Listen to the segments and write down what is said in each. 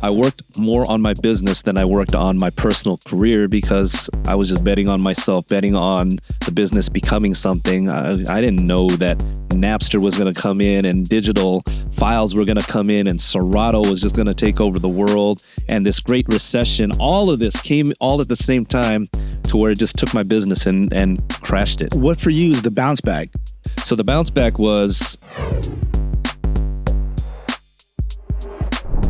I worked more on my business than I worked on my personal career because I was just betting on myself, betting on the business becoming something. I didn't know that Napster was going to come in and digital files were going to come in and Serato was just going to take over the world. And this great recession, all of this came all at the same time to where it just took my business and crashed it. What for you is the bounce back? So the bounce back was...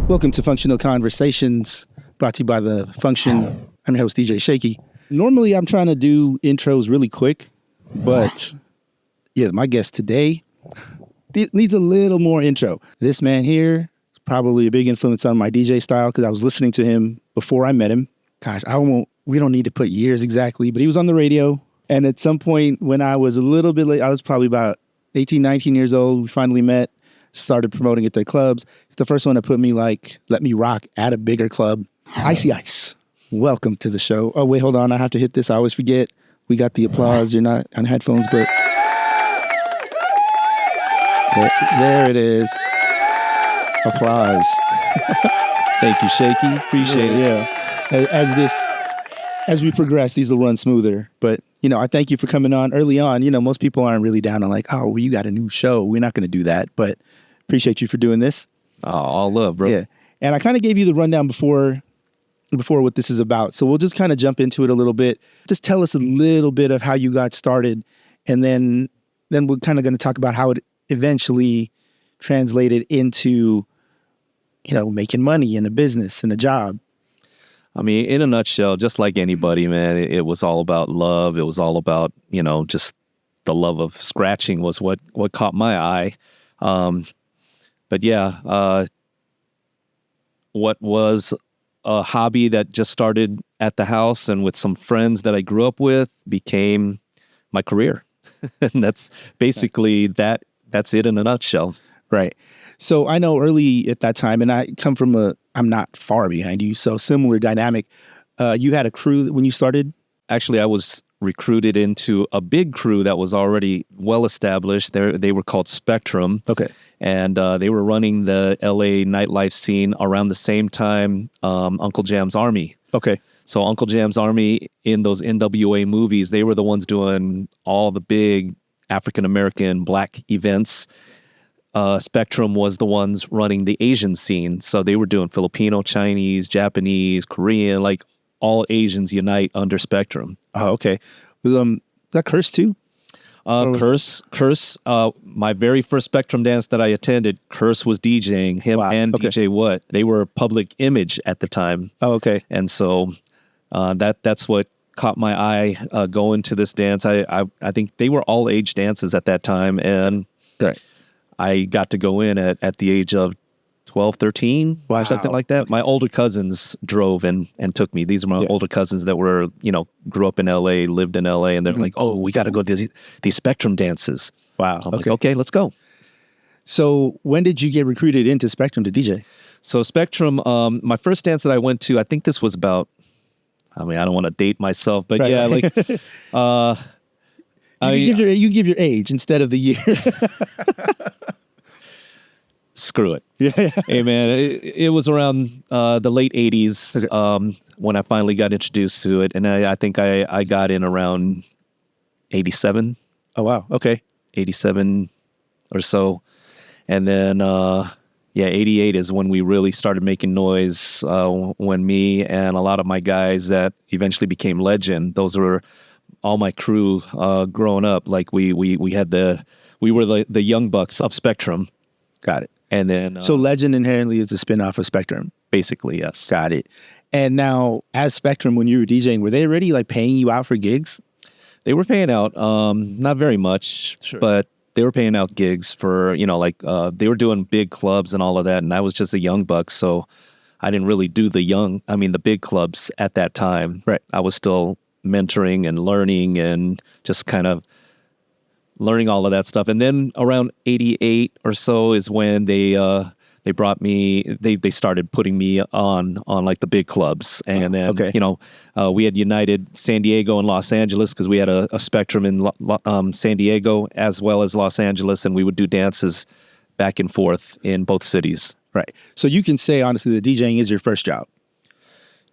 Welcome to Functional Conversations, brought to you by The Function. I'm your host, DJ Shaky. Normally, I'm trying to do intros really quick, but yeah, my guest today needs a little more intro. This man here is probably a big influence on my DJ style because I was listening to him before I met him. Gosh, we don't need to put years exactly, but he was on the radio. And at some point when I was a little bit late, I was probably about 18, 19 years old, we finally met. Started promoting at their clubs. It's the first one that put me let me rock at a bigger club. Icy Ice, welcome to the show. Oh, wait, hold on. I have to hit this. I always forget. We got the applause. You're not on headphones, but there it is. Applause. Thank you, Shaky. Appreciate it. Yeah. As we progress, these will run smoother. But, I thank you for coming on early on. Most people aren't really down on oh, well, you got a new show. We're not going to do that. But appreciate you for doing this. Oh, all love, bro. Yeah. And I kind of gave you the rundown before what this is about. So we'll just kind of jump into it a little bit. Just tell us a little bit of how you got started. And then we're kind of going to talk about how it eventually translated into, making money in a business and a job. I mean, in a nutshell, just like anybody, man, it was all about love. It was all about, just the love of scratching was what caught my eye. But yeah, what was a hobby that just started at the house and with some friends that I grew up with became my career. And that's basically that's it in a nutshell. Right. So I know early at that time, and I come from I'm not far behind you, so similar dynamic. You had a crew when you started? Actually, I was recruited into a big crew that was already well established. They were called Spectrum. Okay. And they were running the LA nightlife scene around the same time Uncle Jam's Army. Okay. So Uncle Jam's Army in those NWA movies, they were the ones doing all the big African-American black events. Spectrum was the ones running the Asian scene. So they were doing Filipino, Chinese, Japanese, Korean, like all Asians unite under Spectrum. Oh, okay. That Curse too? Curse, my very first Spectrum dance that I attended, Curse was DJing, him and okay. DJ What. They were public image at the time. Oh, okay. And so that's what caught my eye going to this dance. I think they were all age dances at that time. And right. I got to go in at the age of 12, 13, wow. or something like that. Okay. My older cousins drove and took me. These are my older cousins that were, grew up in LA, lived in LA, and they're like, oh, we got to go to these Spectrum dances. Wow. So I'm like, okay, let's go. So when did you get recruited into Spectrum to DJ? So Spectrum, my first dance that I went to, I think this was about, I don't want to date myself, but right. Yeah, like... you give your age instead of the year. Screw it. Yeah. Hey, man, it was around the late 80s when I finally got introduced to it. And I think I got in around 87. Oh, wow. Okay. 87 or so. And then, 88 is when we really started making noise, when me and a lot of my guys that eventually became Legend, those were all my crew growing up. Like we were the young bucks of Spectrum. Got it. And then so Legend inherently is a spin-off of Spectrum. Basically, yes. Got it. And now as Spectrum, when you were DJing, were they already paying you out for gigs? They were paying out, not very much, sure. But they were paying out gigs for, they were doing big clubs and all of that. And I was just a young buck. So I didn't really do the big clubs at that time. Right. I was still mentoring and learning and just kind of learning all of that stuff. And then around 88 or so is when they brought me, they started putting me on like the big clubs. And then, okay. We had united San Diego and Los Angeles because we had a Spectrum in San Diego as well as Los Angeles. And we would do dances back and forth in both cities. Right. So you can say honestly that DJing is your first job.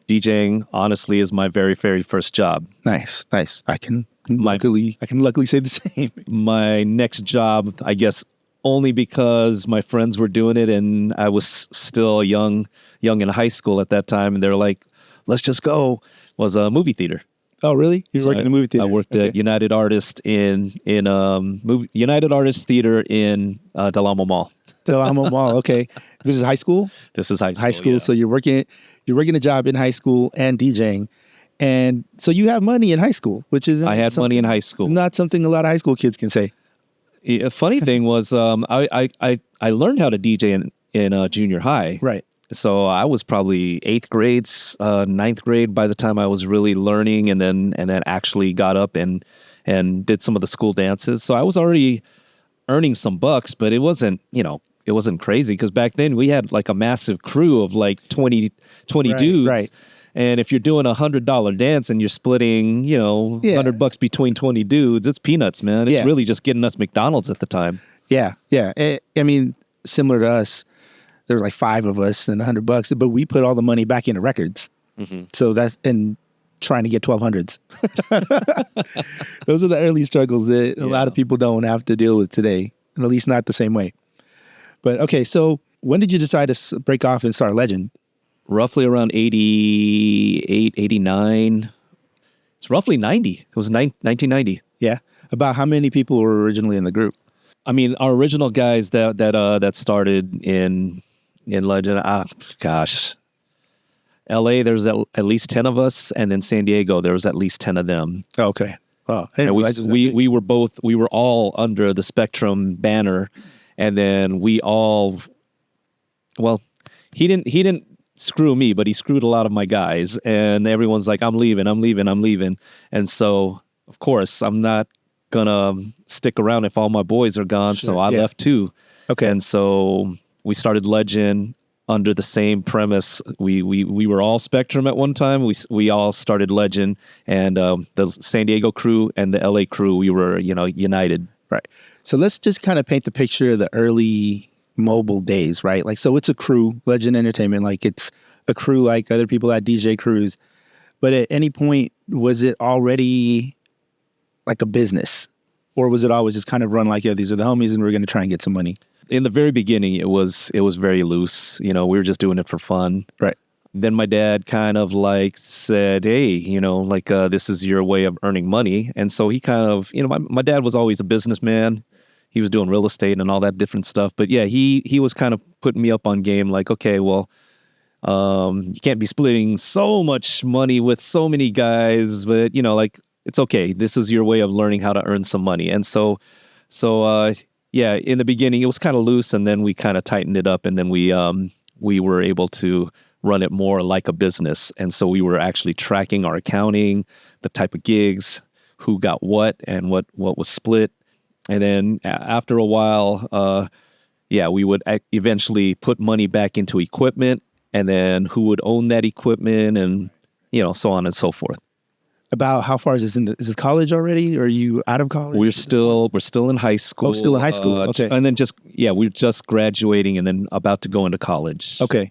DJing, honestly, is my very, very first job. Nice. I can luckily say the same. My next job, I guess, only because my friends were doing it and I was still young in high school at that time, and they're like, "Let's just go." Was a movie theater. Oh, really? You worked in a movie theater? I worked at United Artists United Artists Theater in Del Amo Mall. Del Amo Mall. Okay. This is high school. This is high school. High school. Yeah. So you're working a job in high school and DJing, and so you have money in high school, which is I had money in high school. Not something a lot of high school kids can say. A funny thing was, I learned how to DJ in junior high. Right. So I was probably 8th grade, 9th grade by the time I was really learning, and then actually got up and did some of the school dances. So I was already earning some bucks, but it wasn't crazy, because back then we had like a massive crew of like 20 dudes. Right. And if you're doing $100 dance and you're splitting, $100 between 20 dudes, it's peanuts, man. It's really just getting us McDonald's at the time. Yeah. I mean, similar to us, there were like 5 of us and $100, but we put all the money back into records. Mm-hmm. So that's and trying to get 1200s. Those are the early struggles that a lot of people don't have to deal with today, and at least not the same way. But okay, so when did you decide to break off and start Legend? Roughly around 88, 89. It's roughly 90. It was 1990. Yeah. About how many people were originally in the group? I mean, our original guys that started in Legend, LA, there's at least 10 of us, and then San Diego, there was at least 10 of them. Okay. Oh, and we were all under the Spectrum banner, and then he didn't screw me, but he screwed a lot of my guys, and everyone's like, I'm leaving. And so, of course, I'm not gonna stick around if all my boys are gone. Sure, so I left too. Okay. And so we started Legend under the same premise. We were all Spectrum at one time. We all started Legend, and the San Diego crew and the LA crew, we were, united. Right. So let's just kind of paint the picture of the early mobile days, right? Like, so it's a crew, Legend Entertainment, like it's a crew like other people at DJ crews. But at any point, was it already like a business, or was it always just kind of run like, these are the homies and we're going to try and get some money? In the very beginning, it was very loose. We were just doing it for fun. Right. Then my dad kind of like said, hey, this is your way of earning money. And so he kind of, my dad was always a businessman. He was doing real estate and all that different stuff. But yeah, he was kind of putting me up on game, like, okay, well, you can't be splitting so much money with so many guys, but it's okay. This is your way of learning how to earn some money. And so yeah, in the beginning it was kind of loose, and then we kind of tightened it up, and then we were able to run it more like a business. And so we were actually tracking our accounting, the type of gigs, who got what, and what was split. And then after a while, we would eventually put money back into equipment, and then who would own that equipment, and so on and so forth. About how far is this is it college already? Or are you out of college? We're still in high school. Oh, still in high school. Okay. And then we're just graduating and then about to go into college. Okay.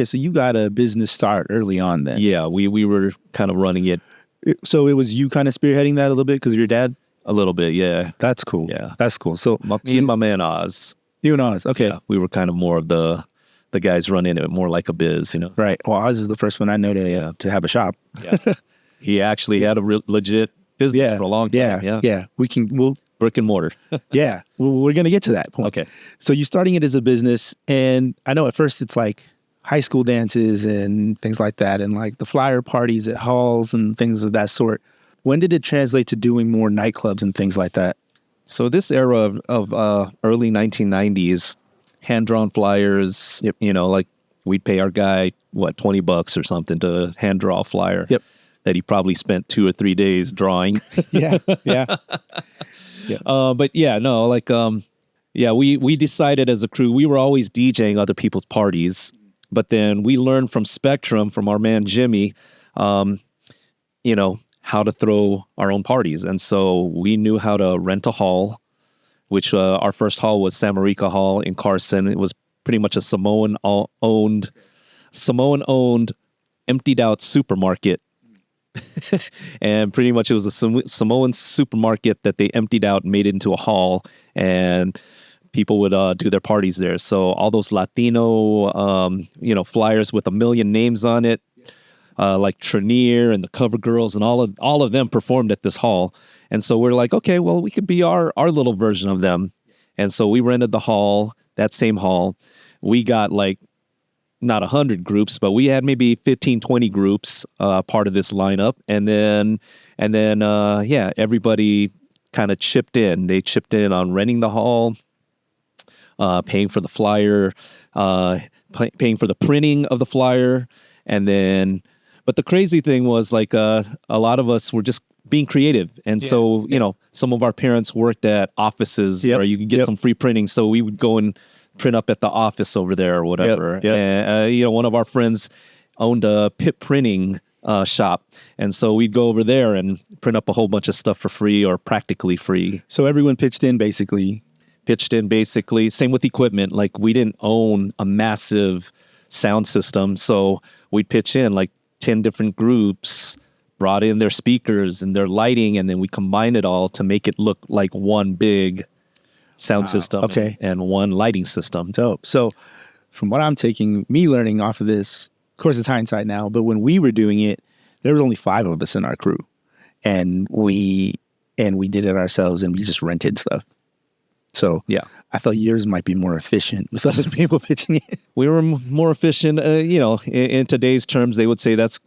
So you got a business start early on then. Yeah, we were kind of running it. So it was you kind of spearheading that a little bit because of your dad? A little bit, yeah. That's cool. Yeah. That's cool. So me and my man Oz. You and Oz, okay. Yeah, we were kind of more of the guys running it more like a biz, Right. Well, Oz is the first one I know to have a shop. Yeah. He actually had a legit business for a long time. Yeah. We'll brick and mortar. Yeah. We're going to get to that point. Okay. So you're starting it as a business, and I know at first it's like high school dances and things like that, and like the flyer parties at halls and things of that sort. When did it translate to doing more nightclubs and things like that? So this era of early 1990s, hand-drawn flyers, like we'd pay our guy, $20 or something to hand-draw a flyer. Yep. That he probably spent 2 or 3 days drawing. Yeah. But yeah, no, we decided as a crew, we were always DJing other people's parties, but then we learned from Spectrum, from our man Jimmy, how to throw our own parties. And so we knew how to rent a hall, which our first hall was Samarica Hall in Carson. It was pretty much a Samoan-owned, emptied-out supermarket. And pretty much it was a Samoan supermarket that they emptied out and made it into a hall, and people would do their parties there. So all those Latino, flyers with 1 million names on it, like Trenier and the Cover Girls and all of them performed at this hall. And so we're like, okay, well, we could be our little version of them. And so we rented the hall, that same hall. We got like not 100 groups, but we had maybe 15, 20 groups part of this lineup. And then everybody kind of chipped in. They chipped in on renting the hall, paying for the flyer, paying for the printing of the flyer. But the crazy thing was like a lot of us were just being creative. And so, some of our parents worked at offices where you could get some free printing. So we would go and print up at the office over there or whatever. And, one of our friends owned a pip printing shop. And so we'd go over there and print up a whole bunch of stuff for free or practically free. So everyone pitched in basically. Same with equipment. Like we didn't own a massive sound system. So we'd pitch in like 10 different groups, brought in their speakers and their lighting, and then we combined it all to make it look like one big sound system and one lighting system. Dope. So from what I'm taking, me learning off of this, of course it's hindsight now, but when we were doing it, there was only 5 of us in our crew. And we did it ourselves, and we just rented stuff. So I thought yours might be more efficient with other people pitching it. We were more efficient. In today's terms, they would say that's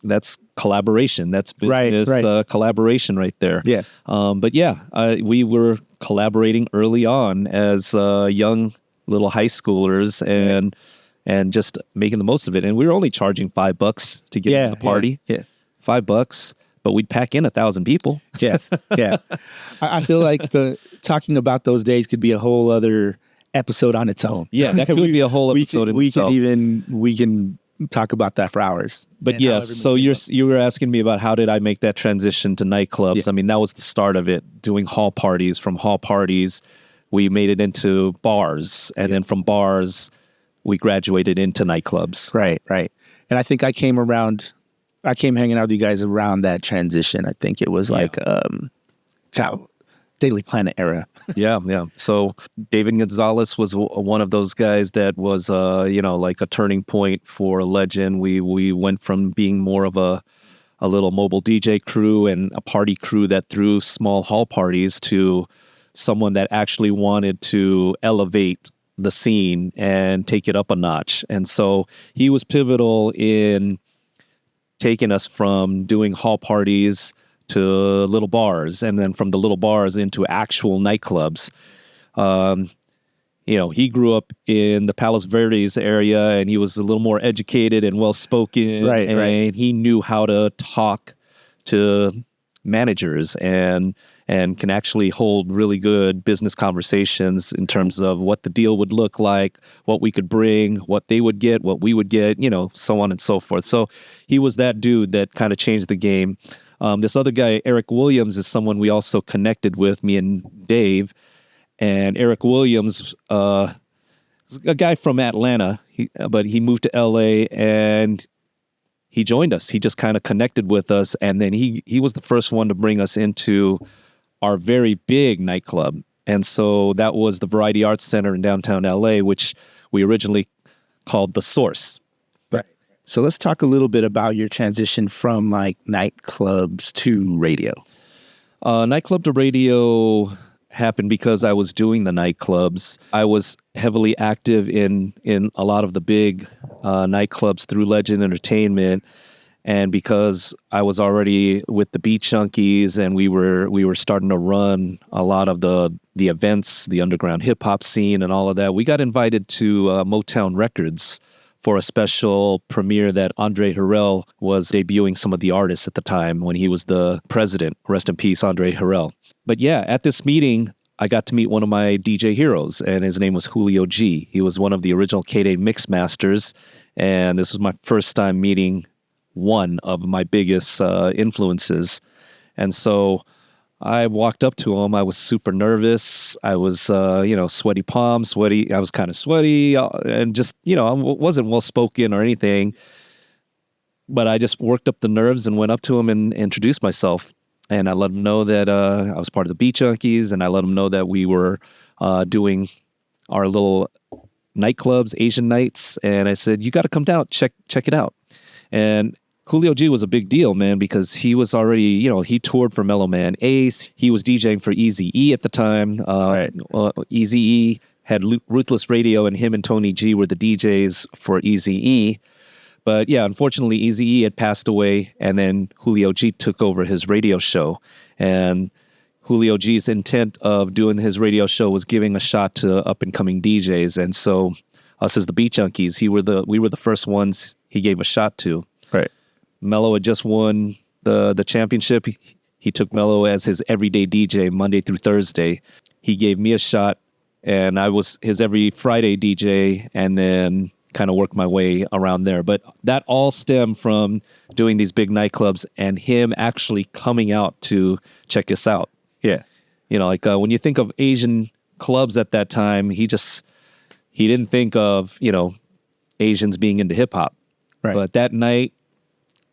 collaboration. That's business collaboration right there. Yeah. We were collaborating early on as young little high schoolers and just making the most of it. And we were only charging $5 to get into the party. Yeah. $5. But we'd pack in 1,000 people. Yes, yeah. I feel like talking about those days could be a whole other episode on its own. Yeah, that could be a whole episode in itself. We can talk about that for hours. But yes, so you were asking me about how did I make that transition to nightclubs. Yeah. I mean, that was the start of it, doing hall parties. From hall parties, we made it into bars. And then from bars, we graduated into nightclubs. Right. And I think I came hanging out with you guys around that transition. I think it was like Daily Planet era. Yeah. So David Gonzalez was one of those guys that was, like a turning point for a legend. We went from being more of a little mobile DJ crew and a party crew that threw small hall parties to someone that actually wanted to elevate the scene and take it up a notch. And so he was pivotal in taking us from doing hall parties to little bars, and then from the little bars into actual nightclubs. He grew up in the Palos Verdes area, and he was a little more educated and well-spoken, and he knew how to talk to managers and can actually hold really good business conversations in terms of what the deal would look like, what we could bring, what they would get, what we would get, so on and so forth. So he was that dude that kind of changed the game. This other guy, Eric Williams, is someone we also connected with, me and Dave. And Eric Williams is a guy from Atlanta, but he moved to LA and he joined us. He just kind of connected with us. And then he was the first one to bring us into our very big nightclub. And so that was the Variety Arts Center in downtown LA, which we originally called The Source. Right. So let's talk a little bit about your transition from like nightclubs to radio. Nightclub to radio happened because I was doing the nightclubs. I was heavily active in a lot of the big nightclubs through Legend Entertainment. And because I was already with the Beat Junkies and we were starting to run a lot of the events, the underground hip hop scene and all of that, we got invited to Motown Records for a special premiere that Andre Harrell was debuting some of the artists at the time when he was the president. Rest in peace, Andre Harrell. But yeah, at this meeting, I got to meet one of my DJ heroes, and his name was Julio G. He was one of the original K-Day mix masters, and this was my first time meeting one of my biggest influences. And so I walked up to him. I was super nervous. I was, sweaty palms, sweaty. I was kind of sweaty and just, I wasn't well spoken or anything. But I just worked up the nerves and went up to him and introduced myself. And I let him know that I was part of the Beat Junkies, and I let him know that we were doing our little nightclubs, Asian nights. And I said, you got to come down, check it out. And Julio G was a big deal, man, because he was already, he toured for Mellow Man Ace. He was DJing for Easy E at the time. Easy E had Ruthless Radio, and him and Tony G were the DJs for Easy E. But yeah, unfortunately, Easy E had passed away, and then Julio G took over his radio show. And Julio G's intent of doing his radio show was giving a shot to up-and-coming DJs. And so us as the Beat Junkies, we were the first ones he gave a shot to. Right. Mello had just won the championship. He took Mello as his everyday DJ Monday through Thursday. He gave me a shot, and I was his every Friday DJ, and then kind of worked my way around there. But that all stemmed from doing these big nightclubs and him actually coming out to check us out. Yeah. When you think of Asian clubs at that time, he didn't think of, Asians being into hip hop. Right. But that night,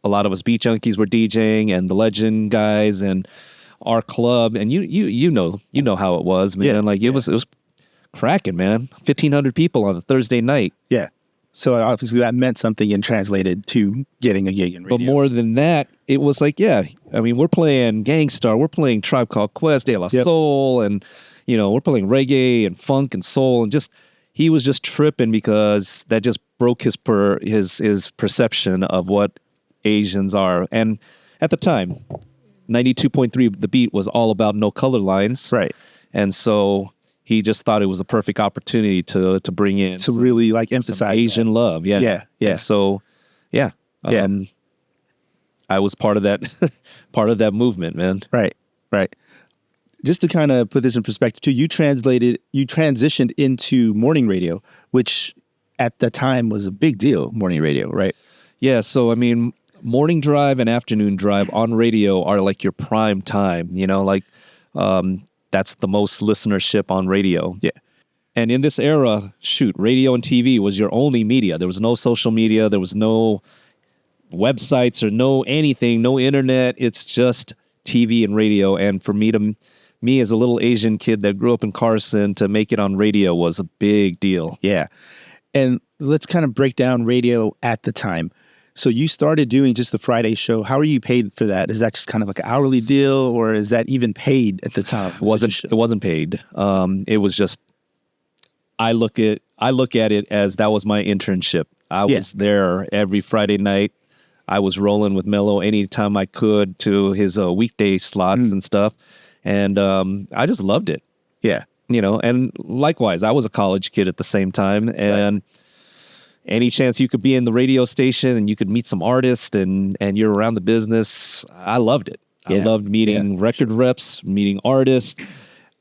a lot of us Beat Junkies were DJing, and the Legend guys and our club, and you know how it was, man. Yeah. It was cracking, man. 1,500 people on a Thursday night. Yeah. So obviously that meant something and translated to getting a gig in radio. But more than that, it was we're playing Gangstar, we're playing Tribe Called Quest, De La Soul, and we're playing reggae and funk and soul, and he was just tripping because that just broke his perception of what Asians are. And at the time, 92.3 The Beat was all about no color lines. Right. And so he just thought it was a perfect opportunity to bring in to really emphasize Asian that. love. Yeah. Yeah. And so, yeah. I was part of that movement, man. Right. Just to kind of put this in perspective too, you transitioned into morning radio, which at the time was a big deal, morning radio, right? Yeah. So, morning drive and afternoon drive on radio are like your prime time, that's the most listenership on radio. Yeah. And in this era, radio and TV was your only media. There was no social media. There was no websites or no anything, no internet. It's just TV and radio. And for me as a little Asian kid that grew up in Carson, to make it on radio was a big deal. Yeah. And let's kind of break down radio at the time. So you started doing just the Friday show. How are you paid for that? Is that just kind of like an hourly deal, or is that even paid at the time? It wasn't paid. It was just, I look at it as that was my internship. I was there every Friday night. I was rolling with Mello anytime I could to his weekday slots and stuff. And I just loved it. Yeah. And likewise, I was a college kid at the same time. And any chance you could be in the radio station and you could meet some artists and you're around the business, I loved it. Yeah. I loved meeting record reps, meeting artists.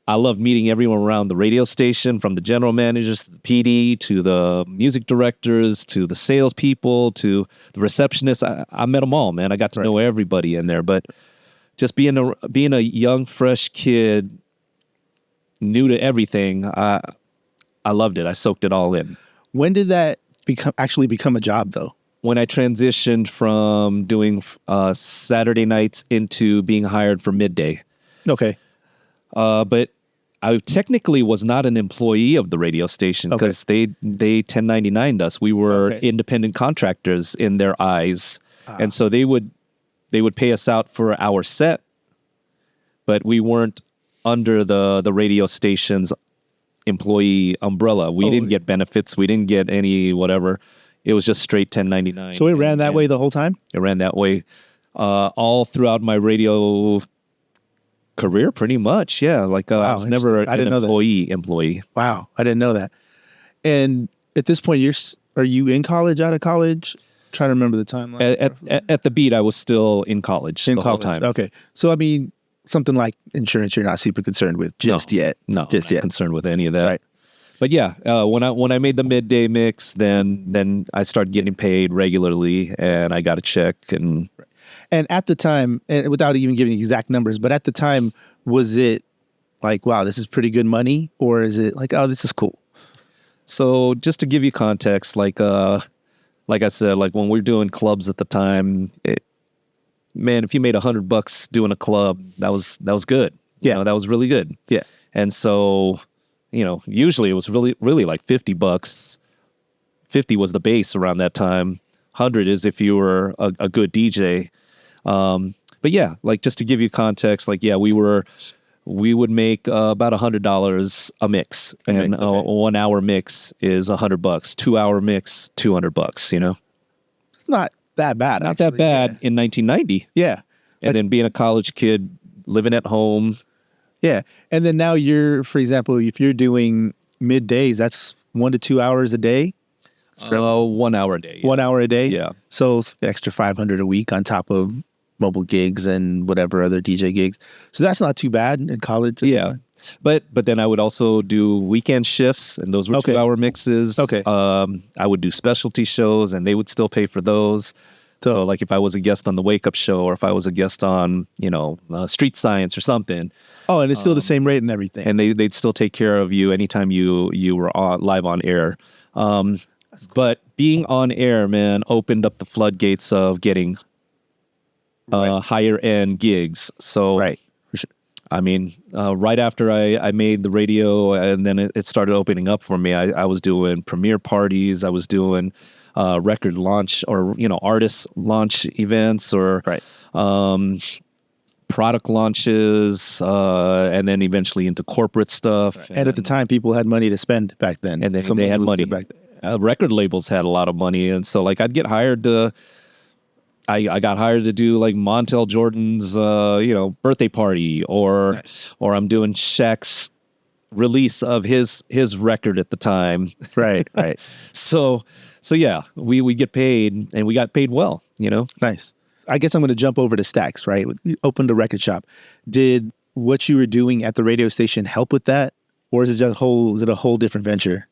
I loved meeting everyone around the radio station, from the general managers to the PD to the music directors to the salespeople to the receptionists. I met them all, man. I got to know everybody in there. But just being a young, fresh kid, new to everything, I loved it. I soaked it all in. When did that become a job, though? When I transitioned from doing Saturday nights into being hired for midday. Okay. But I technically was not an employee of the radio station because they 1099'd us. We were independent contractors in their eyes. And so they would pay us out for our set, but we weren't under the radio station's employee umbrella. We didn't get benefits. We didn't get any whatever. It was just straight 1099. So it ran that way the whole time? It ran that way all throughout my radio career, pretty much. Yeah. I was never an employee. Wow. I didn't know that. And at this point, are you in college, out of college? Trying to remember the timeline. At the Beat, I was still in college whole time. Okay. So, something like insurance, you're not super concerned with yet. No, just yet. Concerned with any of that. Right. But yeah, when I made the midday mix, then I started getting paid regularly, and I got a check. And at the time, and without even giving exact numbers, but at the time, was it like, wow, this is pretty good money? Or is it like, oh, this is cool? So just to give you context, like I said, like when we were doing clubs at the time, man, if you made $100 doing a club, that was good. Yeah. You know, that was really good. Yeah. And so, you know, usually it was really like $50. 50 was the base around that time. 100 is if you were a good DJ. But yeah, like just to give you context, like, yeah, we would make about $100 a mix, and a 1 hour mix is $100. 2 hour mix, $200. You know, It's not that bad. not that bad in 1990. Yeah. And then being a college kid, living at home. Yeah. And then now for example, if you're doing middays, that's 1 to 2 hours a day. 1 hour a day. Yeah. 1 hour a day. Yeah. So it's an extra 500 a week on top of mobile gigs and whatever other DJ gigs. So that's not too bad in college. Yeah. But then I would also do weekend shifts, and those were 2 hour mixes. Okay. I would do specialty shows, and they would still pay for those. So like if I was a guest on the Wake Up Show, or if I was a guest on, Street Science or something. Oh, and it's still the same rate and everything. And they'd still take care of you anytime you were live on air. But being on air, man, opened up the floodgates of getting higher end gigs. So, right. I mean, right after I made the radio, and then it started opening up for me, I was doing premiere parties. I was doing record launch, or, artist launch events, or product launches, and then eventually into corporate stuff. Right. And at the time, people had money to spend back then. And then they had money. Back then. Record labels had a lot of money, and so like I'd get hired to. I got hired to do like Montel Jordan's birthday party, or I'm doing Shaq's release of his record at the time. Right. So yeah, we get paid, and we got paid well. Nice. I guess I'm going to jump over to Stax. Right, you opened a record shop. Did what you were doing at the radio station help with that, or is it a whole different venture?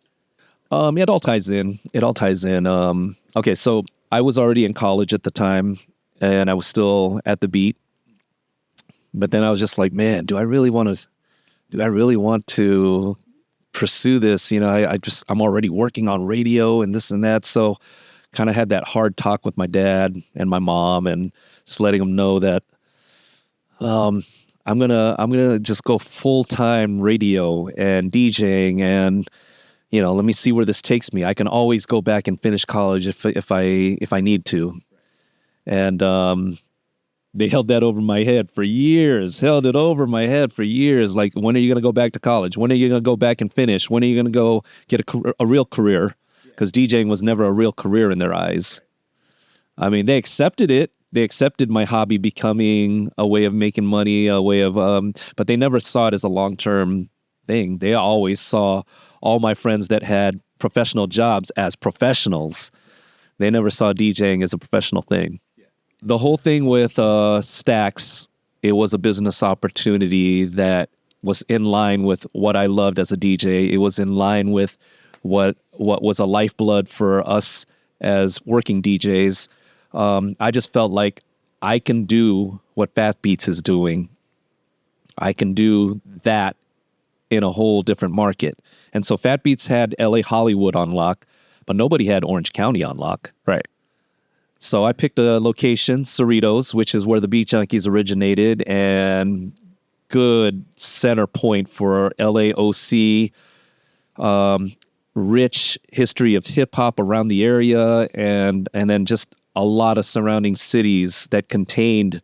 It all ties in. Okay, so I was already in college at the time, and I was still at the Beat. But then I was just like, man, do I really want to pursue this? I'm already working on radio and this and that. So kind of had that hard talk with my dad and my mom, and just letting them know that I'm gonna just go full-time radio and DJing, and let me see where this takes me. I can always go back and finish college if I need to. And they held that over my head for years. Like, when are you going to go back to college? When are you going to go back and finish? When are you going to go get a real career? Because DJing was never a real career in their eyes. I mean, they accepted it. They accepted my hobby becoming a way of making money, but they never saw it as a long-term thing. They always saw all my friends that had professional jobs as professionals. They never saw DJing as a professional thing. Yeah. The whole thing with Stax, it was a business opportunity that was in line with what I loved as a DJ. It was in line with what was a lifeblood for us as working DJs. I just felt like I can do what Fat Beats is doing. I can do that in a whole different market. And so Fat Beats had LA Hollywood on lock, but nobody had Orange County on lock. Right. So I picked a location, Cerritos, which is where the Beat Junkies originated, and good center point for LAOC, rich history of hip hop around the area, and then just a lot of surrounding cities that contained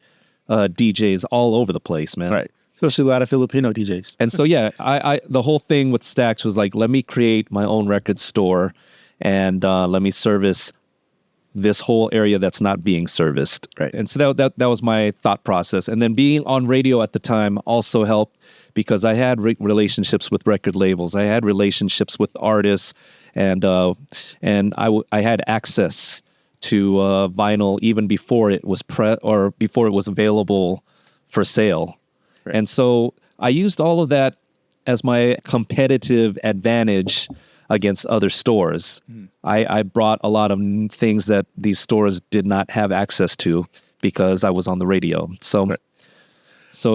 DJs all over the place, man. Right. Especially a lot of Filipino DJs. And so, yeah, I the whole thing with Stax was like, let me create my own record store, and let me service this whole area that's not being serviced. Right. And so that was my thought process. And then being on radio at the time also helped, because I had relationships with record labels. I had relationships with artists, and I had access to vinyl even before it was before it was available for sale. Right. And so I used all of that as my competitive advantage against other stores. I brought a lot of things that these stores did not have access to, because I was on the radio. So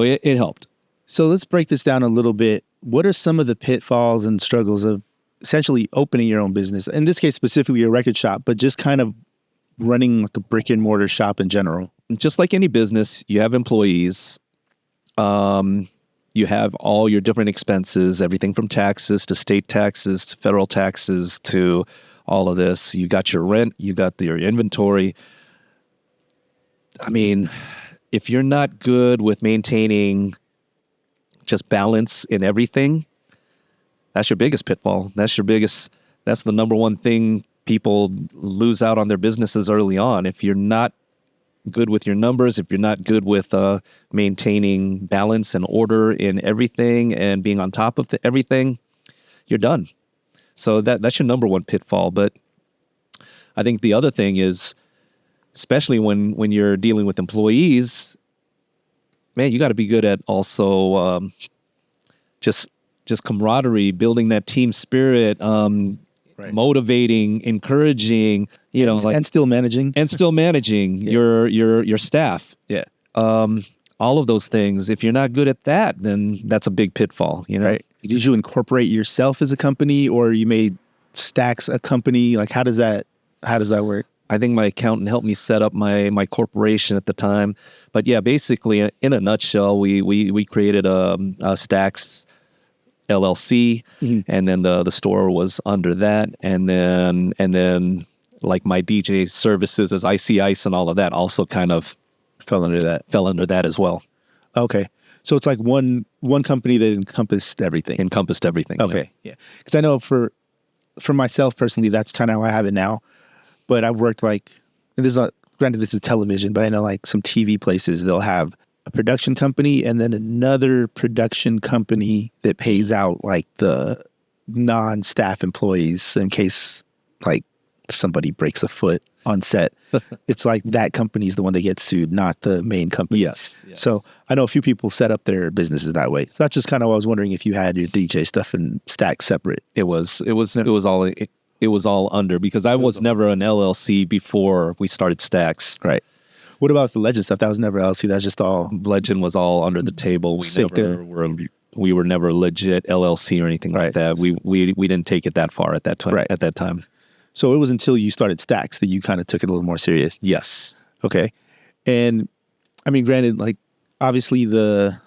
it helped. So let's break this down a little bit. What are some of the pitfalls and struggles of essentially opening your own business? In this case, specifically a record shop, but just kind of running like a brick and mortar shop in general. Just like any business, you have employees. You have all your different expenses, everything from taxes to state taxes to federal taxes to all of this. You got your rent, you got your inventory. I mean, if you're not good with maintaining just balance in everything, that's your biggest pitfall. That's the number one thing people lose out on their businesses early on. If you're not good with your numbers, if you're not good with maintaining balance and order in everything and being on top of everything, you're done. So that's your number one pitfall. But I think the other thing is, especially when you're dealing with employees, man, you got to be good at also just camaraderie, building that team spirit, right. Motivating, encouraging, and still managing your staff. Yeah. All of those things. If you're not good at that, then that's a big pitfall, Right. Did you incorporate yourself as a company, or you made Stacks a company? Like, how does that work? I think my accountant helped me set up my corporation at the time. But yeah, basically, in a nutshell, we created a Stacks LLC, and then the store was under that, and then like my DJ services as Icy Ice and all of that also kind of fell under that as well. Okay, so it's like one company that encompassed everything. Okay, yeah. Because I know for myself personally, that's kind of how I have it now. But I've worked granted this is television, but I know like some TV places, they'll have a production company and then another production company that pays out like the non-staff employees in case like somebody breaks a foot on set. It's like that company's the one that gets sued, not the main company. Yes. So I know a few people set up their businesses that way. So that's just kind of what I was wondering, if you had your DJ stuff and Stack separate. It was all under, because I was never an LLC before we started Stacks. Right. What about the Legend stuff? That was never LLC. That's just all. Legend was all under the table. We were never legit LLC or anything like that. We didn't take it that far at that time. Right. At that time. So it was until you started Stacks that you kind of took it a little more serious. Yes. Okay. And I mean, granted, like obviously the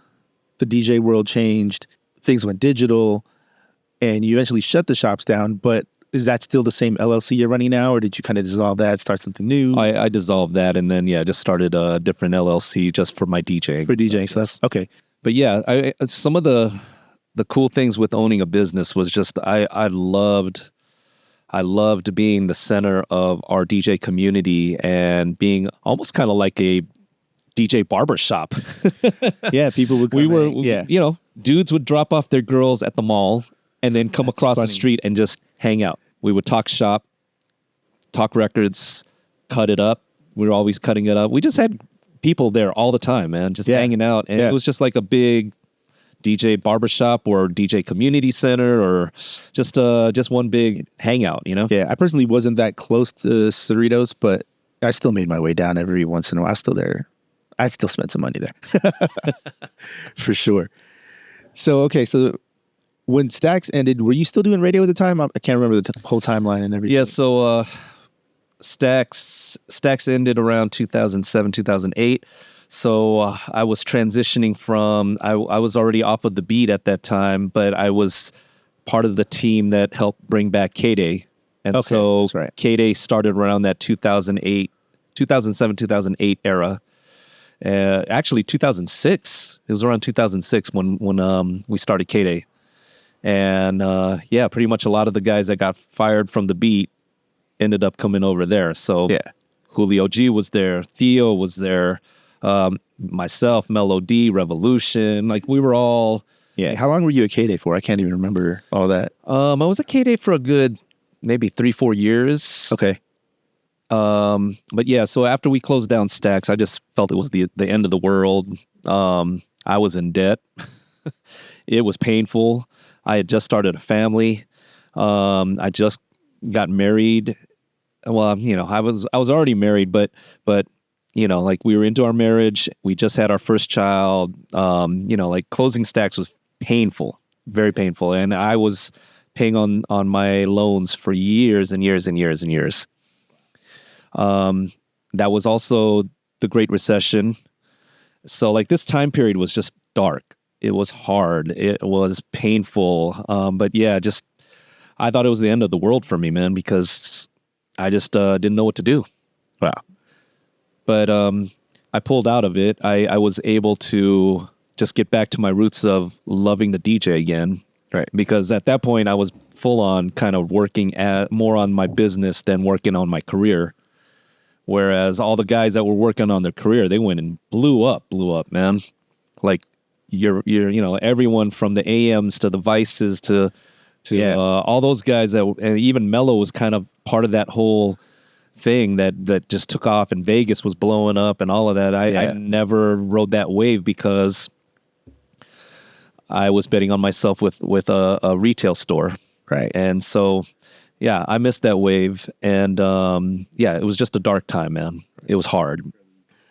DJ world changed, things went digital, and you eventually shut the shops down. But is that still the same LLC you're running now, or did you kind of dissolve that, start something new? I dissolved that, and then just started a different LLC just for my DJing. For DJing, so that's okay. But yeah, some of the cool things with owning a business was just I loved being the center of our DJ community and being almost kind of like a DJ barbershop. Yeah, people would come dudes would drop off their girls at the mall and then come across the street and just hang out. We would talk shop, talk records, cut it up. We were always cutting it up. We just had people there all the time, man, just hanging out. And it was just like a big DJ barbershop or DJ community center, or just one big hangout, Yeah, I personally wasn't that close to Cerritos, but I still made my way down every once in a while. I was still there. I still spent some money there. For sure. So when Stacks ended, were you still doing radio at the time? I can't remember the whole timeline and everything. Yeah, so Stacks ended around 2007, 2008. So I was transitioning from, I was already off of the beat at that time, but I was part of the team that helped bring back K-Day. And so K-Day started around that 2007, 2008 era. Actually, 2006. It was around 2006 when we started K-Day. And pretty much a lot of the guys that got fired from the beat ended up coming over there. So Julio G was there, Theo was there, myself, Mellow D, Revolution. Like we were all. Yeah. How long were you at K-Day for? I can't even remember all that. I was at K-Day for a good maybe 3-4 years. Okay. But yeah, so after we closed down Stacks, I just felt it was the end of the world. I was in debt. It was painful. I had just started a family. I just got married. Well, I was already married, but like we were into our marriage. We just had our first child. Like closing stacks was painful, very painful. And I was paying on my loans for years and years and years and years. That was also the Great Recession. So like this time period was just dark. It was hard. It was painful. But yeah, I thought it was the end of the world for me, man, because I just didn't know what to do. Wow. But I pulled out of it. I was able to just get back to my roots of loving the DJ again. Right. Because at that point, I was full on kind of working more on my business than working on my career. Whereas all the guys that were working on their career, they went and blew up, man. Like you're everyone from the AMs to the Vices to all those guys and even Mello was kind of part of that whole thing that just took off, and Vegas was blowing up and all of that. I never rode that wave because I was betting on myself with a retail store. Right. And so, yeah, I missed that wave. And it was just a dark time, man. It was hard.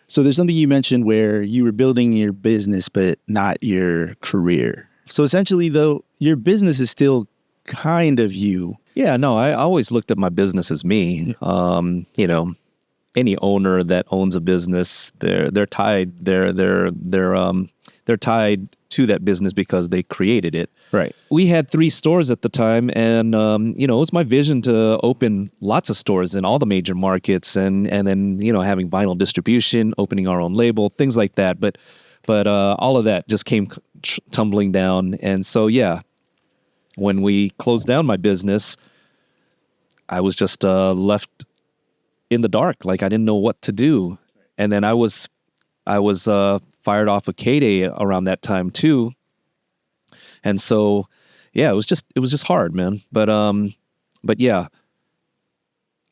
So there's something you mentioned where you were building your business, but not your career. So essentially, though, your business is still kind of you. Yeah, no, I always looked at my business as me. Any owner that owns a business, they're tied. They're tied to that business because they created it. Right. We had 3 stores at the time, and it was my vision to open lots of stores in all the major markets, and then having vinyl distribution, opening our own label, things like that. But all of that just came tumbling down, and so when we closed down my business, I was just left in the dark. Like I didn't know what to do. And then I was fired off of K-Day around that time too. And so, it was just hard, man. But yeah,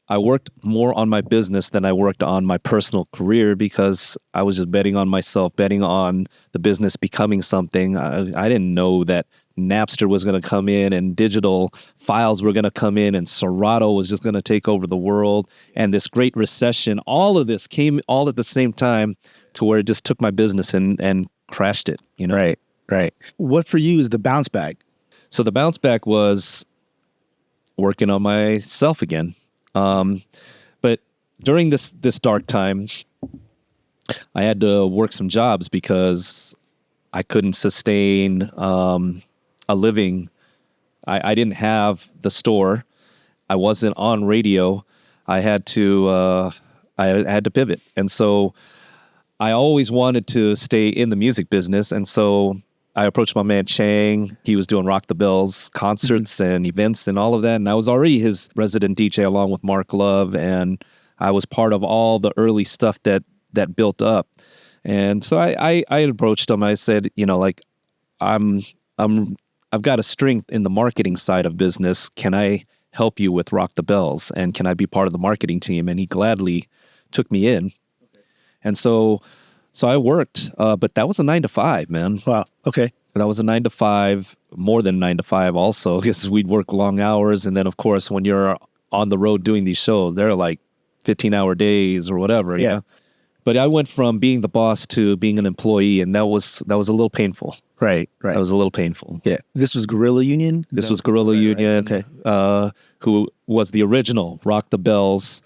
I worked more on my business than I worked on my personal career because I was just betting on myself, betting on the business becoming something. I didn't know that Napster was going to come in and digital files were going to come in and Serato was just going to take over the world. And this Great Recession, all of this came all at the same time to where it just took my business and crashed it. Right. What for you is the bounce back? So the bounce back was working on myself again. But during this dark time, I had to work some jobs because I couldn't sustain a living. I didn't have the store. I wasn't on radio. I had to pivot. And so I always wanted to stay in the music business. And so I approached my man Chang. He was doing Rock the Bells concerts and events and all of that. And I was already his resident DJ along with Mark Love. And I was part of all the early stuff that built up. And so I approached him. I said, I've got a strength in the marketing side of business. Can I help you with Rock the Bells? And can I be part of the marketing team? And he gladly took me in. Okay. And so I worked, but that was a 9-to-5, man. Wow. Okay. That was a 9-to-5, more than 9-to-5 also, because we'd work long hours. And then, of course, when you're on the road doing these shows, they're like 15-hour days or whatever. Yeah. But I went from being the boss to being an employee, and that was a little painful. Right. That was a little painful. Yeah. This was Guerrilla Union? This was Guerrilla Union, right. Okay. Who was the original Rock the Bells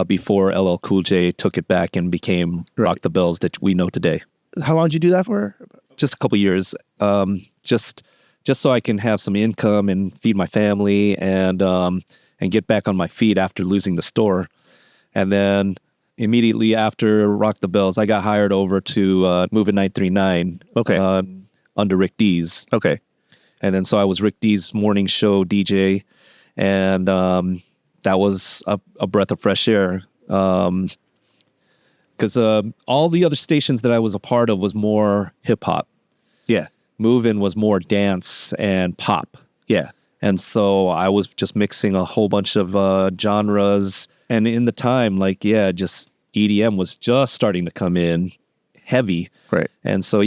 before LL Cool J took it back and became Rock the Bells that we know today. How long did you do that for? Just a couple years. Just so I can have some income and feed my family and get back on my feet after losing the store. And then immediately after Rock the Bells, I got hired over to Moving 939. Okay. Under Rick D's. Okay. And then so I was Rick D's morning show DJ, and that was a breath of fresh air. Because all the other stations that I was a part of was more hip hop. Yeah. Moving was more dance and pop. Yeah. And so I was just mixing a whole bunch of genres. And in the time, just EDM was just starting to come in heavy. Right. And so,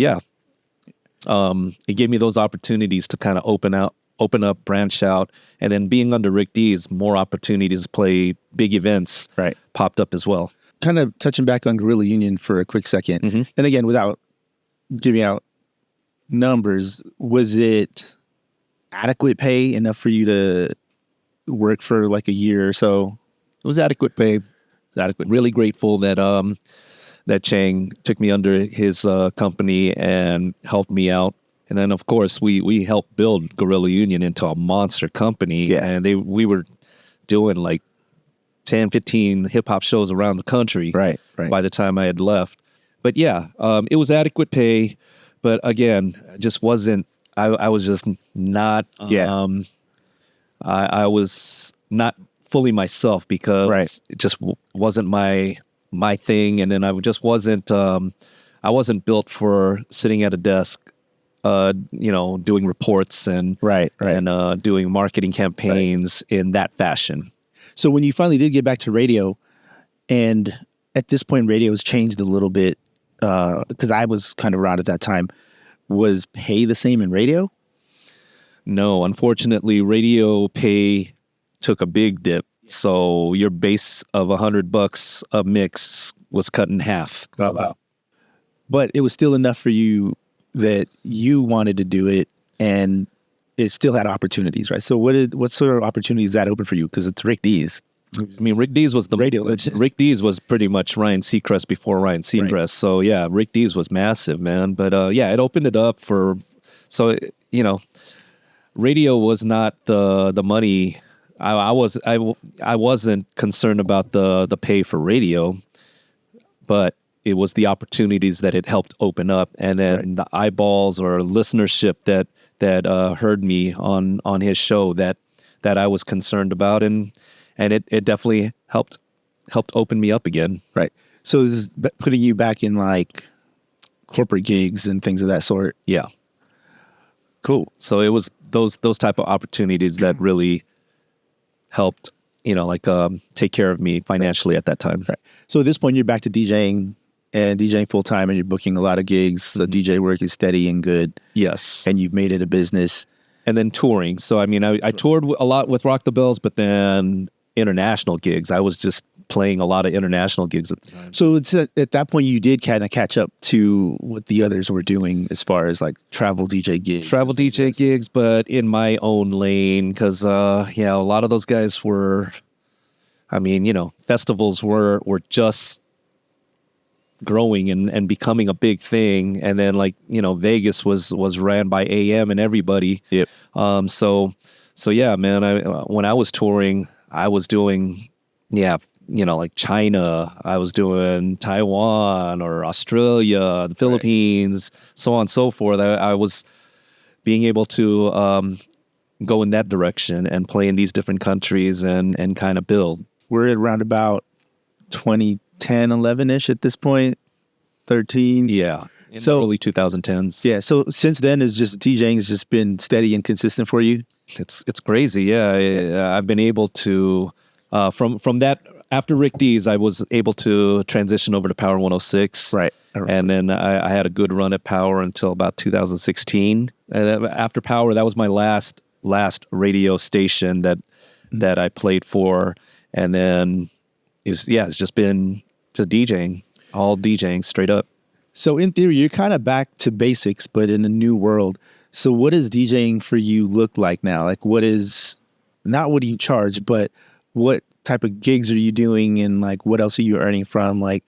it gave me those opportunities to kind of open up, branch out. And then being under Rick D's, more opportunities to play big events popped up as well. kind of touching back on Guerrilla Union for a quick second. Mm-hmm. And again, without giving out numbers, was it adequate pay enough for you to work for like a year or so? It was adequate pay. Adequate. Really grateful that that Chang took me under his company and helped me out. And then, of course, we helped build Guerrilla Union into a monster company. Yeah. And we were doing like 10, 15 hip-hop shows around the country Right. by the time I had left. But yeah, it was adequate pay. But again, just wasn't, I was just not, I was not fully myself because it just wasn't my thing. And then I just wasn't, I wasn't built for sitting at a desk, doing reports and and doing marketing campaigns in that fashion. So when you finally did get back to radio, and at this point radio has changed a little bit, because I was kind of around at that time, was pay the same in radio? No, unfortunately, radio pay took a big dip. So your base of $100 a mix was cut in half. Oh, wow. But it was still enough for you that you wanted to do it, and it still had opportunities, right? So what sort of opportunities that open for you? Because it's Rick D's. I mean, Rick D's was the radio legend. Rick D's was pretty much Ryan Seacrest before Ryan Seacrest. Right. So yeah, Rick D's was massive, man. But it opened it up for, so radio was not the money. I wasn't concerned about the pay for radio, but it was the opportunities that it helped open up, and then the eyeballs or listenership that heard me on his show that I was concerned about, and it definitely helped open me up again. Right. So this is putting you back in like corporate gigs and things of that sort. Yeah. Cool. So it was those type of opportunities that really helped, take care of me financially at that time. Right. So at this point, you're back to DJing and DJing full time, and you're booking a lot of gigs. The DJ work is steady and good. Yes. And you've made it a business. And then touring. So, I mean, I toured a lot with Rock the Bells, but then international gigs. I was just playing a lot of international gigs at the time. So it's at that point you did kind of catch up to what the others were doing as far as like travel DJ gigs. Travel DJ gigs, but in my own lane, because a lot of those guys were, festivals were just growing and becoming a big thing, and then Vegas was ran by AM and everybody. Yep. So yeah, man. When I was touring, I was doing China, I was doing Taiwan or Australia, the Philippines, so on and so forth. I was being able to go in that direction and play in these different countries and kind of build. We're at around about 2010, 11-ish at this point, 13. Yeah, in the early 2010s. Yeah, so since then, DJing has just been steady and consistent for you? It's crazy, yeah. I've been able to, from that, after Rick D's, I was able to transition over to Power 106. Right. And then I had a good run at Power until about 2016. And after Power, that was my last radio station that I played for. And then it's just been just DJing, all DJing straight up. So in theory, you're kind of back to basics, but in a new world. So what does DJing for you look like now? Like what do you charge, but what type of gigs are you doing, and like what else are you earning from? Like,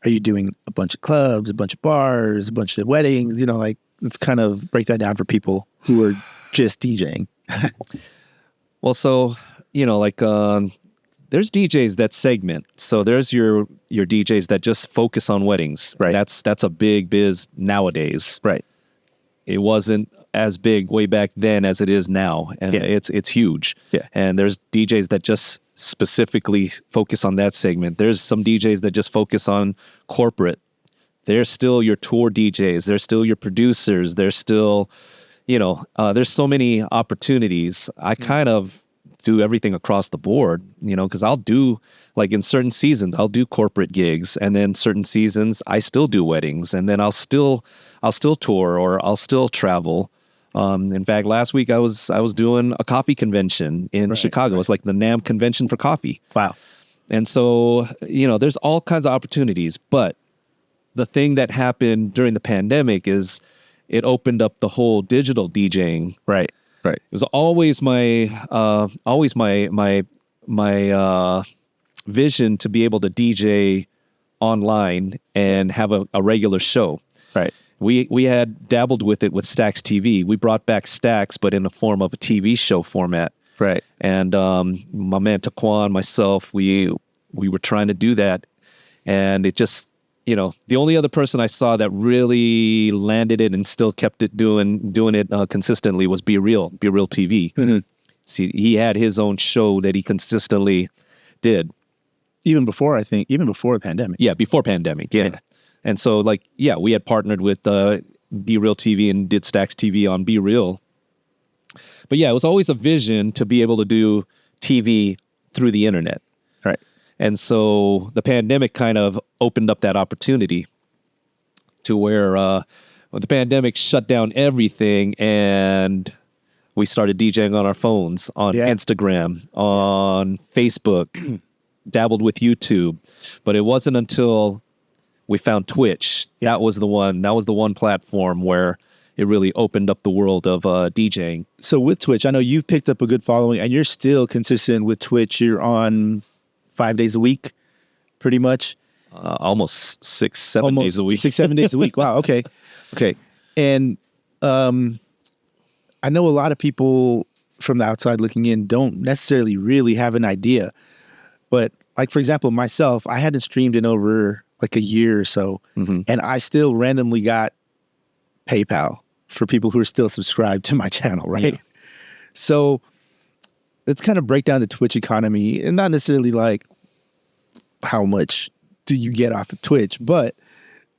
are you doing a bunch of clubs, a bunch of bars, a bunch of weddings? Let's kind of break that down for people who are just DJing. Well, so there's DJs that segment. So there's your DJs that just focus on weddings. Right. That's a big biz nowadays. Right. It wasn't as big way back then as it is now, and it's huge. Yeah. And there's DJs that just specifically focus on that segment. There's some DJs that just focus on corporate. They're still your tour DJs. They're still your producers. They're still, there's so many opportunities. I kind of do everything across the board, because I'll do, like in certain seasons, I'll do corporate gigs, and then certain seasons I still do weddings, and then I'll still tour, or I'll still travel. In fact, last week I was doing a coffee convention in Chicago. Right. It's like the NAMM convention for coffee. Wow. And so, there's all kinds of opportunities. But the thing that happened during the pandemic is it opened up the whole digital DJing. Right. It was always my vision to be able to DJ online and have a regular show. Right. We had dabbled with it with Stax TV. We brought back Stax, but in the form of a TV show format. Right. And my man Taquan, myself, we were trying to do that, and it just, the only other person I saw that really landed it and still kept it doing it consistently was Be Real TV. Mm-hmm. See, he had his own show that he consistently did. Even before the pandemic. Yeah, before pandemic. Yeah. And so, we had partnered with Be Real TV and did Stax TV on Be Real. But yeah, it was always a vision to be able to do TV through the internet. Right. And so the pandemic kind of opened up that opportunity to where when the pandemic shut down everything and we started DJing on our phones, on Instagram, on Facebook, dabbled with YouTube. But it wasn't until we found Twitch. That was the one platform where it really opened up the world of DJing. So with Twitch, I know you've picked up a good following and you're still consistent with Twitch. You're on 5 days a week, pretty much. Almost 7 days a week. 6-7 days a week. Wow. Okay. And I know a lot of people from the outside looking in don't necessarily really have an idea. But like, for example, myself, I hadn't streamed in over like a year or so. Mm-hmm. And I still randomly got PayPal for people who are still subscribed to my channel, right? Yeah. So let's kind of break down the Twitch economy, and not necessarily like how much do you get off of Twitch, but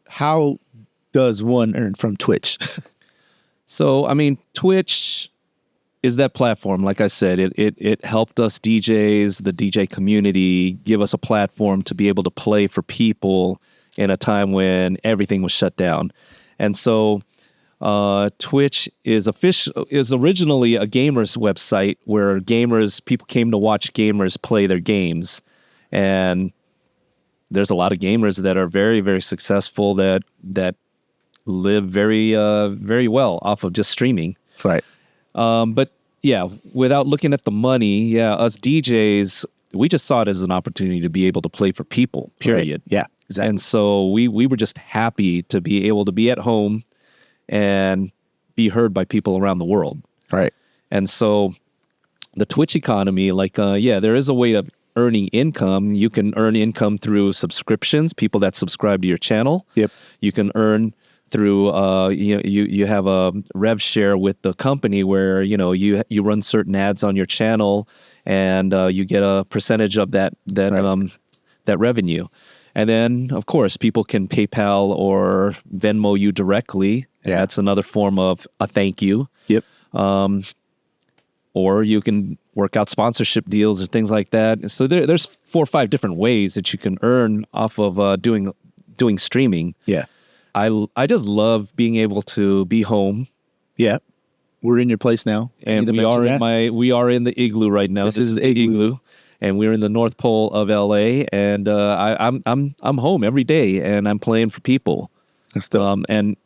how does one earn from Twitch? So, I mean, Twitch is that platform. Like I said, it helped us DJs, the DJ community, give us a platform to be able to play for people in a time when everything was shut down. And so Twitch is originally a gamers website where people came to watch gamers play their games. And there's a lot of gamers that are very, very successful that live very, very well off of just streaming. Right. But yeah, without looking at the money, us DJs, we just saw it as an opportunity to be able to play for people, period. Right. Yeah, exactly. And so we were just happy to be able to be at home and be heard by people around the world. Right. And so the Twitch economy, there is a way of earning income. You can earn income through subscriptions, people that subscribe to your channel. Yep. You can earn through, you have a rev share with the company where, you run certain ads on your channel and you get a percentage of that revenue. And then, of course, people can PayPal or Venmo you directly. Yeah. That's another form of a thank you. Yep. Or you can work out sponsorship deals or things like that. So there's 4 or 5 different ways that you can earn off of doing streaming. Yeah. I just love being able to be home. Yeah. We're in your place now. And we are in the igloo right now. This is the igloo. And we're in the North Pole of LA, and I'm home every day, and I'm playing for people. And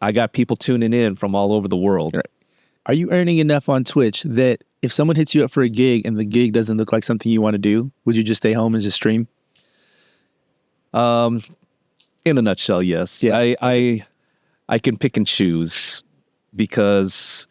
I got people tuning in from all over the world. Right. Are you earning enough on Twitch that if someone hits you up for a gig and the gig doesn't look like something you want to do, would you just stay home and just stream? In a nutshell, yes. Yeah. I can pick and choose because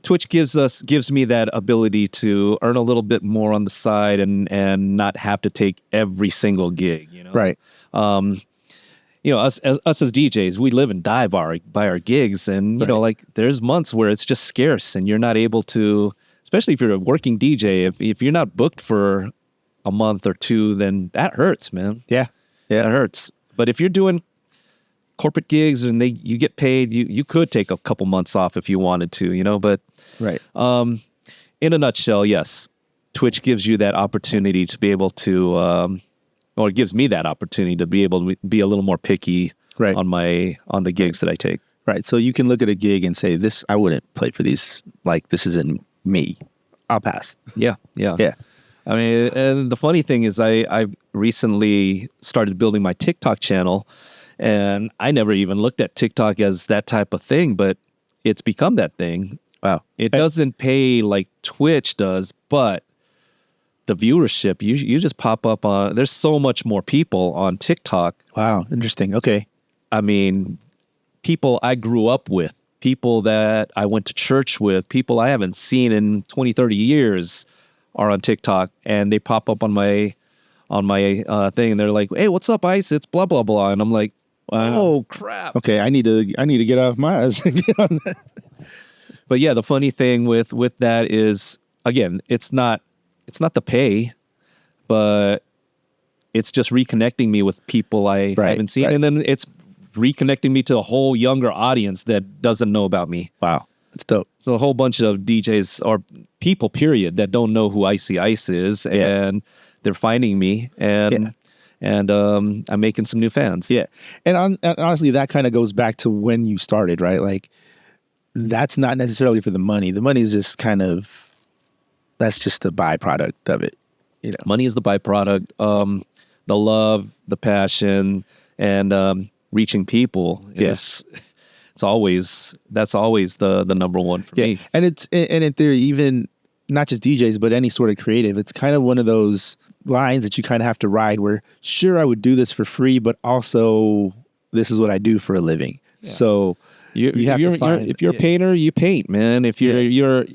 Twitch gives me that ability to earn a little bit more on the side and not have to take every single gig, Right. Us as DJs, we live and die by our gigs, and there's months where it's just scarce and you're not able to, especially if you're a working DJ, if you're not booked for a month or 2, then that hurts, man. Yeah. That hurts. But if you're doing corporate gigs and you get paid, you could take a couple months off if you wanted to, but right. In a nutshell, yes, Twitch gives you that opportunity to be able to, or it gives me that opportunity to be able to be a little more picky right. on the gigs that I take. Right. So you can look at a gig and say, I wouldn't play for these. Like, this isn't me. I'll pass. Yeah. I mean, and the funny thing is I recently started building my TikTok channel, and I never even looked at TikTok as that type of thing, but it's become that thing. Wow. It doesn't pay like Twitch does, but the viewership, you just pop up on, there's so much more people on TikTok. Wow. Interesting. Okay. I mean, people I grew up with, people that I went to church with, people I haven't seen in 20, 30 years are on TikTok, and they pop up on my thing, and they're like, "Hey, what's up, Ice? It's blah blah blah," and I'm like, Wow. "Oh crap!" Okay, I need to get off my ass. And get on that. But yeah, the funny thing with that is, again, it's not the pay, but it's just reconnecting me with people I haven't seen, and then it's reconnecting me to a whole younger audience that doesn't know about me. Wow, that's dope. So a whole bunch of DJs or people, period, that don't know who Icy Ice is, and they're finding me, and I'm making some new fans. Yeah, and honestly, that kind of goes back to when you started, right? Like, that's not necessarily for the money. The money is just kind of, that's just the byproduct of it. You know, money is the byproduct. The love, the passion, and reaching people. Yes. That's always the number one for me. And in theory, even not just DJs, but any sort of creative, it's kind of one of those lines that you kind of have to ride where, sure, I would do this for free, but also this is what I do for a living. Yeah. So if you're a painter, you paint, man. If you're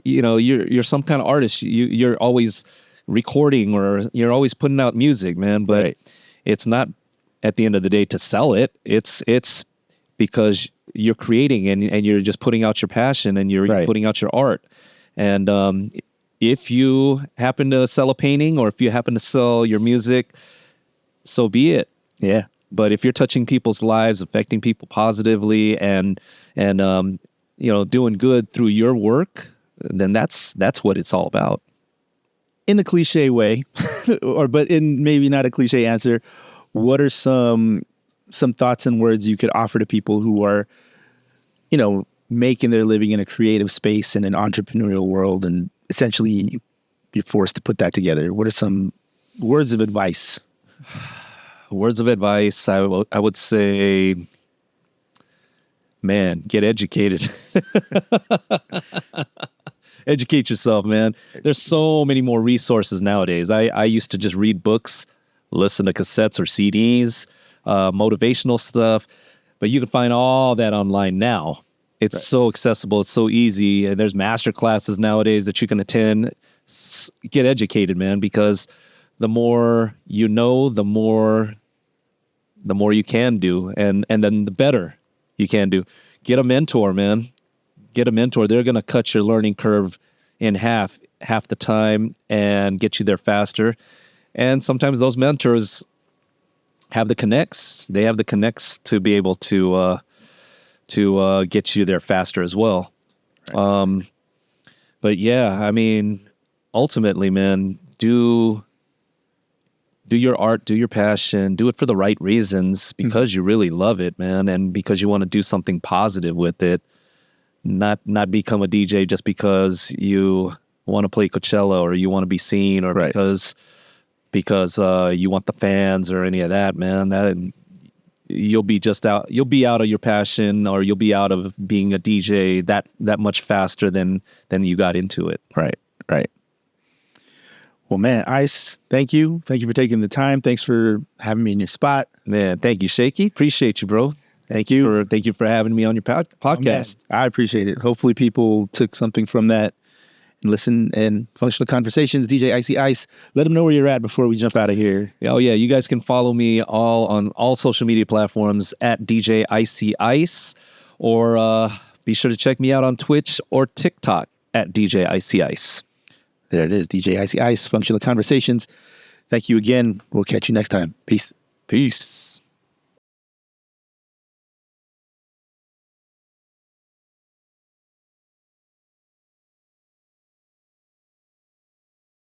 some kind of artist, you're always recording, or you're always putting out music, man. But it's not, at the end of the day, to sell it. It's because you're creating, and you're just putting out your passion, and you're putting out your art. And if you happen to sell a painting, or if you happen to sell your music, so be it. Yeah. But if you're touching people's lives, affecting people positively, and doing good through your work, then that's what it's all about. In a cliche way, but in maybe not a cliche answer, what are some thoughts and words you could offer to people who are, making their living in a creative space in an entrepreneurial world, and essentially you're forced to put that together? What are some words of advice? Words of advice, I would say, man, get educated. Educate yourself, man. There's so many more resources nowadays. I used to just read books, listen to cassettes or CDs, motivational stuff, but you can find all that online now. It's so accessible. It's so easy. And there's master classes nowadays that you can attend. Get educated, man, because the more you know, the more you can do, and then the better you can do. Get a mentor, man. Get a mentor. They're going to cut your learning curve in half the time, and get you there faster. And sometimes those mentors have the connects. They have the connects to be able to get you there faster as well. Right. But yeah, I mean, ultimately, man, do your art, do your passion, do it for the right reasons, because you really love it, man, and because you want to do something positive with it. Not become a DJ just because you want to play Coachella, or you want to be seen, or because you want the fans, or any of that, man. That you'll be out of your passion, or you'll be out of being a DJ that much faster than you got into it. Right. Well, man, Ice, thank you. Thank you for taking the time. Thanks for having me in your spot. Man, thank you, Shaky. Appreciate you, bro. Thank you for having me on your podcast. Oh, I appreciate it. Hopefully people took something from that and listen. And Functional Conversations, DJ Icy Ice. Let them know where you're at before we jump out of here. Oh, yeah. You guys can follow me on all social media platforms at DJ Icy Ice, or be sure to check me out on Twitch or TikTok at DJ Icy Ice. There it is, DJ Icy Ice, Functional Conversations. Thank you again. We'll catch you next time. Peace. Peace.